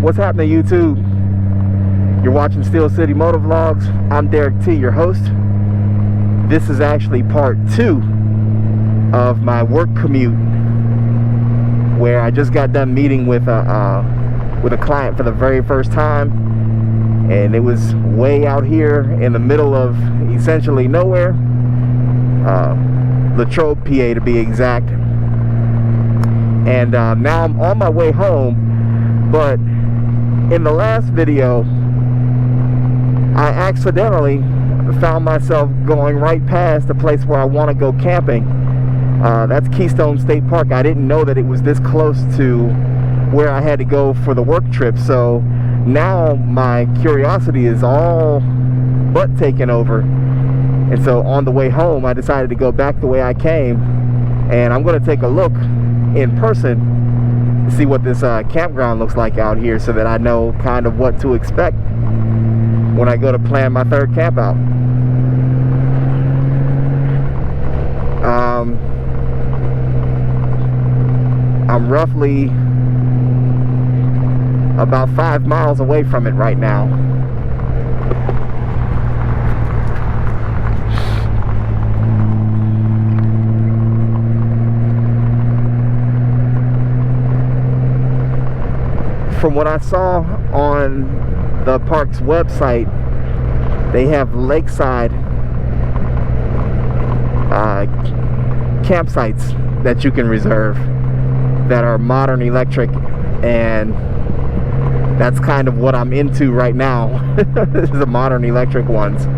What's happening, YouTube? You're watching Steel City MotoVlogs. I'm Derrick T, your host. This is actually part 2 of my work commute, where I just got done meeting with a client for the very first time, and it was way out here in the middle of essentially nowhere, Latrobe, PA to be exact. And now I'm on my way home, but in the last video I accidentally found myself going right past the place where I want to go camping. That's Keystone State Park. I didn't know that it was this close to where I had to go for the work trip, so now my curiosity is all but taken over. And so on the way home I decided to go back the way I came, and I'm going to take a look in person to see what this campground looks like out here, so that I know kind of what to expect when I go to plan my third camp out. I'm roughly about 5 miles away from it right now. From what I saw on the park's website, they have lakeside campsites that you can reserve that are modern electric, and that's kind of what I'm into right now. The modern electric ones.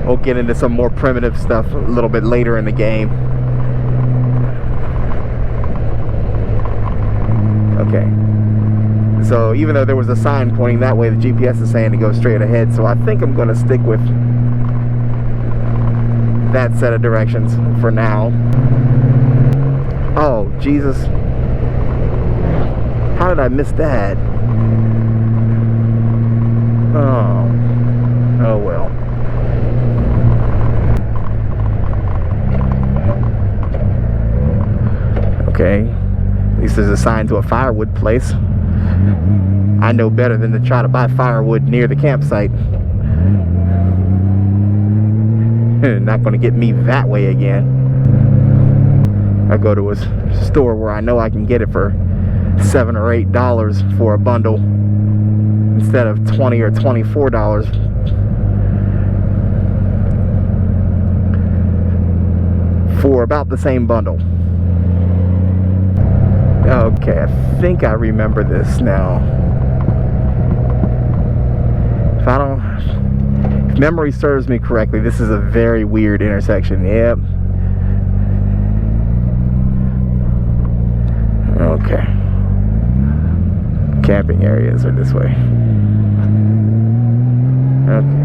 We'll get into some more primitive stuff a little bit later in the game. Okay, so even though there was a sign pointing that way, the GPS is saying to go straight ahead, so I think I'm going to stick with that set of directions for now. Oh, Jesus. How did I miss that? Oh well. Okay. At least there's a sign to a firewood place. I know better than to try to buy firewood near the campsite. Not going to get me that way again. I go to a store where I know I can get it for $7 or $8 for a bundle instead of $20 or $24 for about the same bundle. Okay, I think I remember this now. If memory serves me correctly, this is a very weird intersection. Yep. Okay. Camping areas are this way. Okay.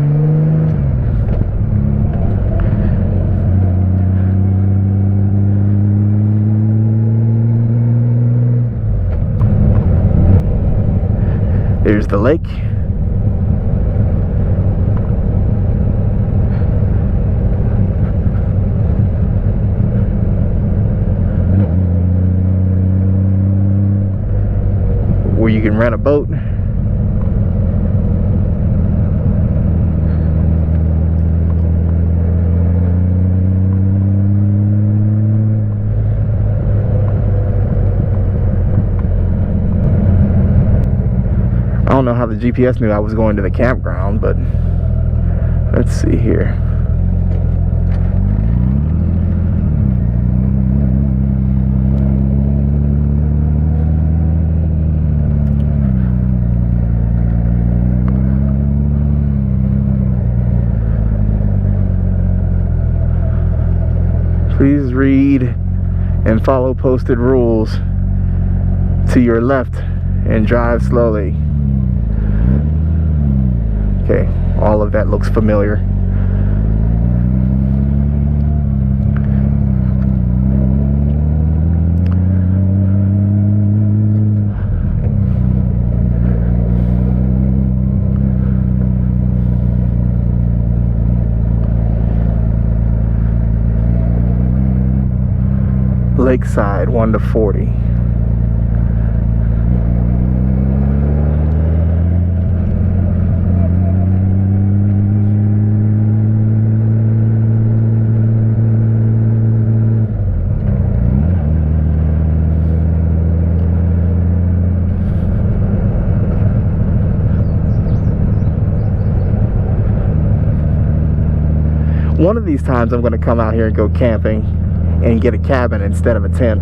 There's the lake. Where you can rent a boat. I don't know how the GPS knew I was going to the campground, but let's see here. Please read and follow posted rules to your left and drive slowly. Okay, all of that looks familiar. Lakeside 1 to 40. One of these times I'm going to come out here and go camping and get a cabin instead of a tent.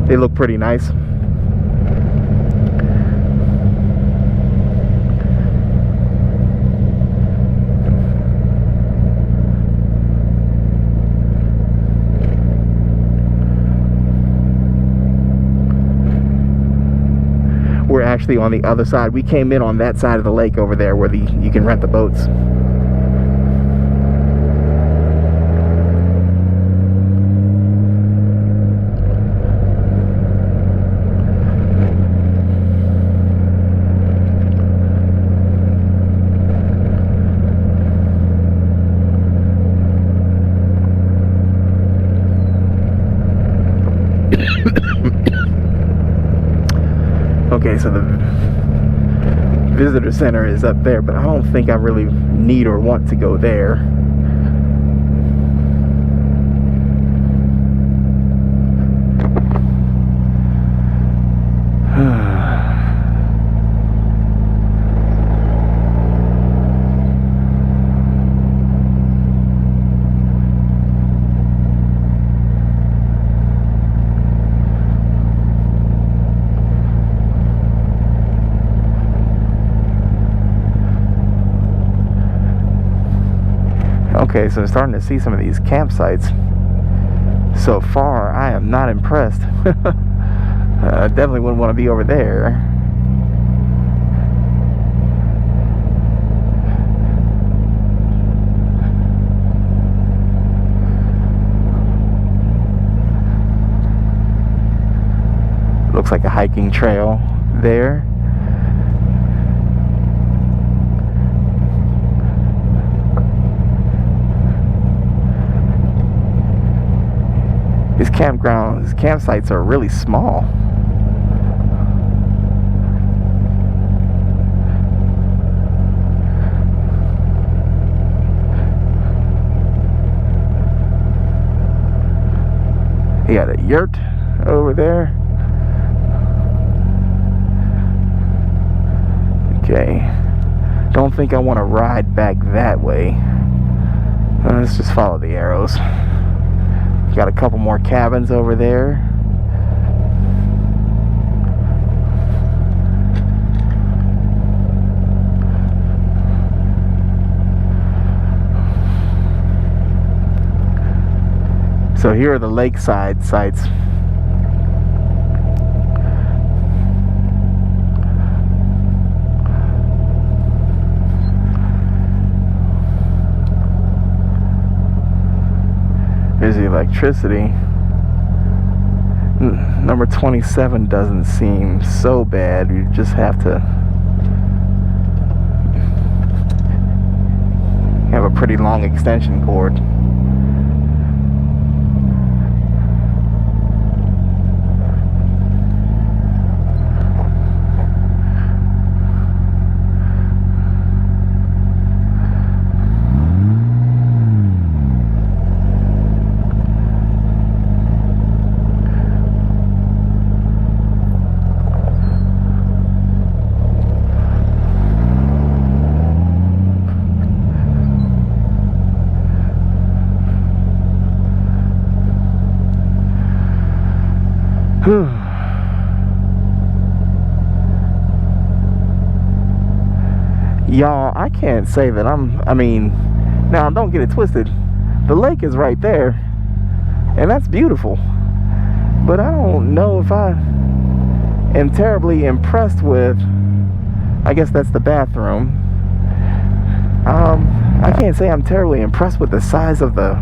They look pretty nice. We're actually on the other side. We came in on that side of the lake over there where you can rent the boats. Okay, so the visitor center is up there, but I don't think I really need or want to go there. Okay, so I'm starting to see some of these campsites. So far, I am not impressed. I definitely wouldn't want to be over there. Looks like a hiking trail there. These campsites are really small. You got a yurt over there. Okay. Don't think I want to ride back that way. Let's just follow the arrows. Got a couple more cabins over there. So here are the lakeside sites. Here's the electricity. Number 27 doesn't seem so bad. You just have to have a pretty long extension cord. Y'all, I can't say that I mean, now don't get it twisted. The lake is right there, and that's beautiful. But I don't know if I am terribly impressed with, I guess that's the bathroom. I can't say I'm terribly impressed with the size of the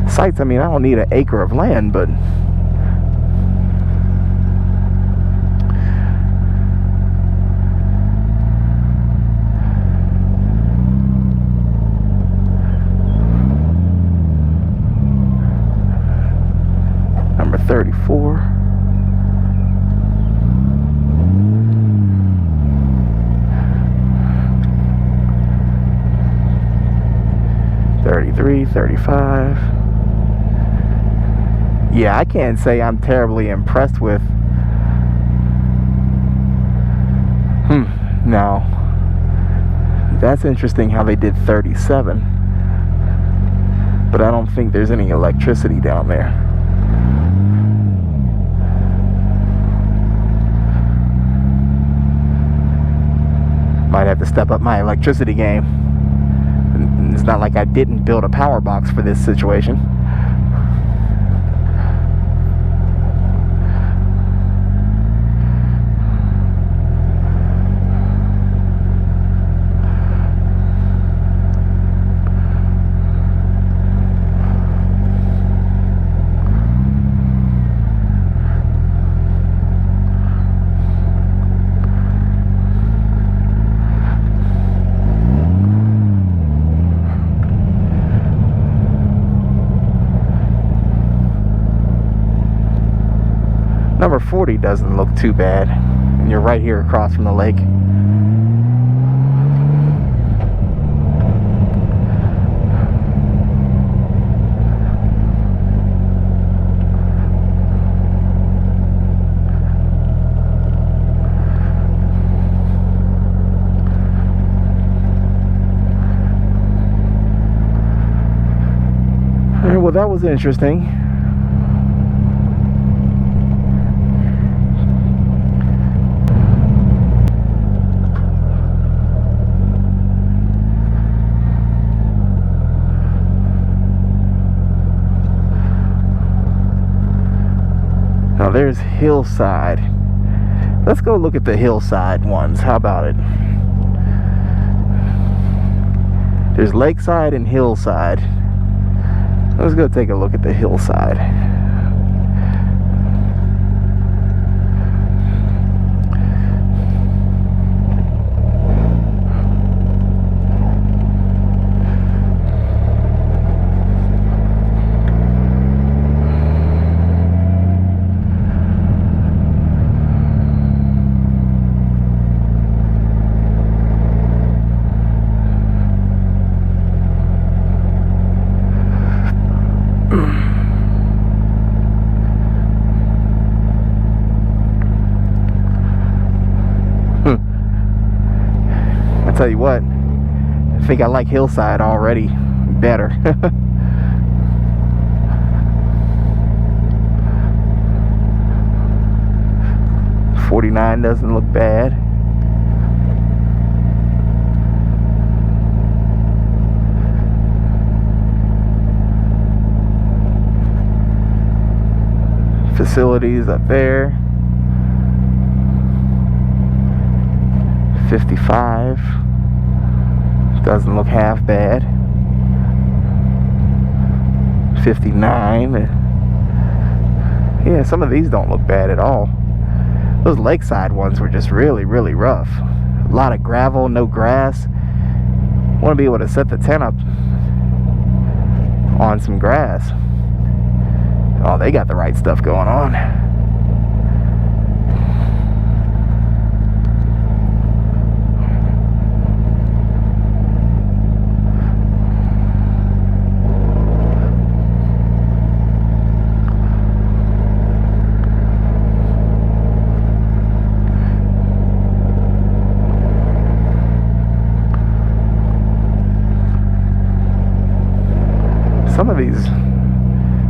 sites. I mean, I don't need an acre of land, but 33, 35. Yeah, I can't say I'm terribly impressed with. Now, that's interesting how they did 37. But I don't think there's any electricity down there. Might have to step up my electricity game. It's not like I didn't build a power box for this situation. Number 40 doesn't look too bad, and you're right here across from the lake. All right, well, that was interesting. Now there's hillside. Let's go look at the hillside ones. How about it? There's lakeside and hillside. Let's go take a look at the hillside. I tell you what, I think I like hillside already better. 49 doesn't look bad. Facilities up there. 55 doesn't look half bad. 59. Yeah, some of these don't look bad at all. Those lakeside ones were just really, really rough. A lot of gravel, no grass. Want to be able to set the tent up on some grass. Oh, they got the right stuff going on.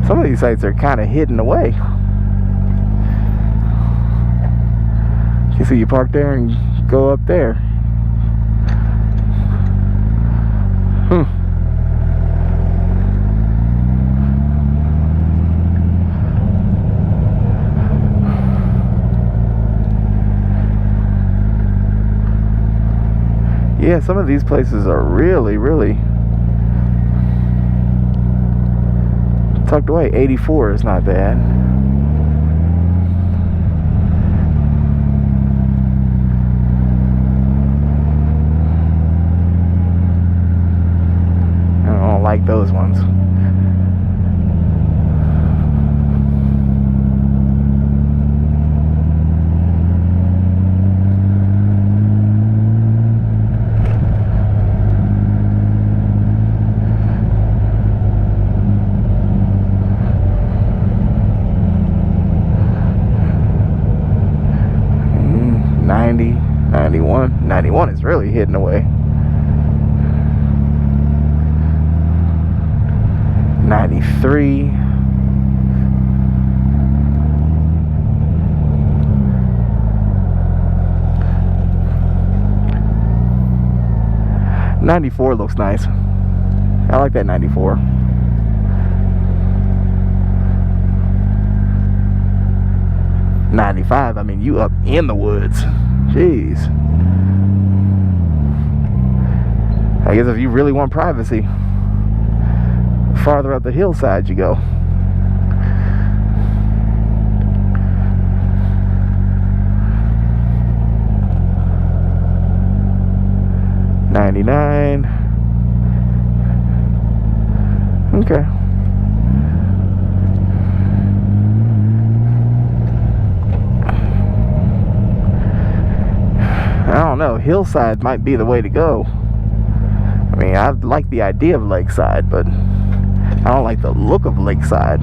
Some of these sites are kind of hidden away. You see, you park there and go up there. Yeah, some of these places are really, really tucked away. 84 is not bad. I don't like those ones. 91 is really hidden away. 93. '94 looks nice. I like that 94. '95, I mean, you up in the woods. Jeez. I guess if you really want privacy, farther up the hillside you go. '99. Okay. I don't know. Hillside might be the way to go. I mean, I like the idea of lakeside, but I don't like the look of lakeside.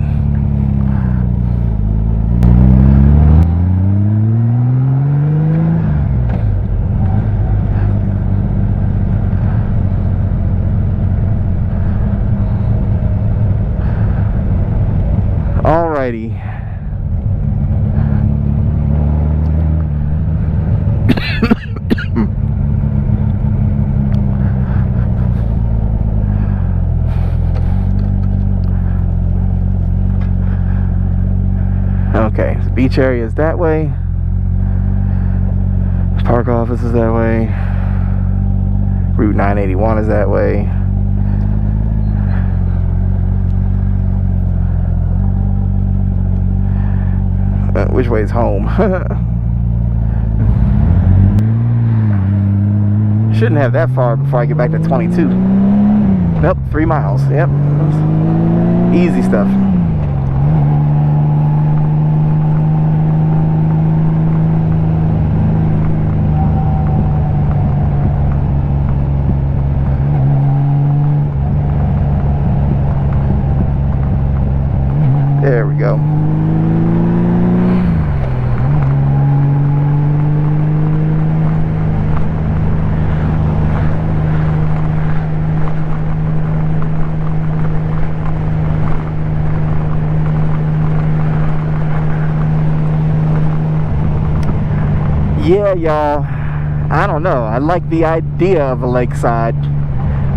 Alrighty. Okay, the beach area is that way. Park office is that way. Route 981 is that way. Which way is home? Shouldn't have that far before I get back to 22. Nope, 3 miles. Yep. Easy stuff. There we go. Yeah, y'all, I don't know. I like the idea of a lakeside,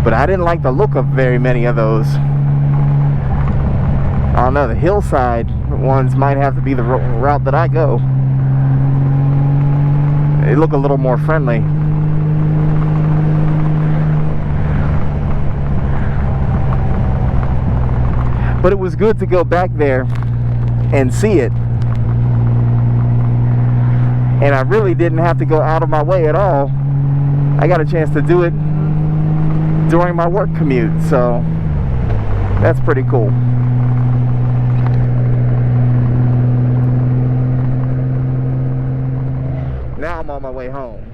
but I didn't like the look of very many of those. I don't know, the hillside ones might have to be the route that I go. They look a little more friendly. But it was good to go back there and see it. And I really didn't have to go out of my way at all. I got a chance to do it during my work commute, so that's pretty cool. Now I'm on my way home.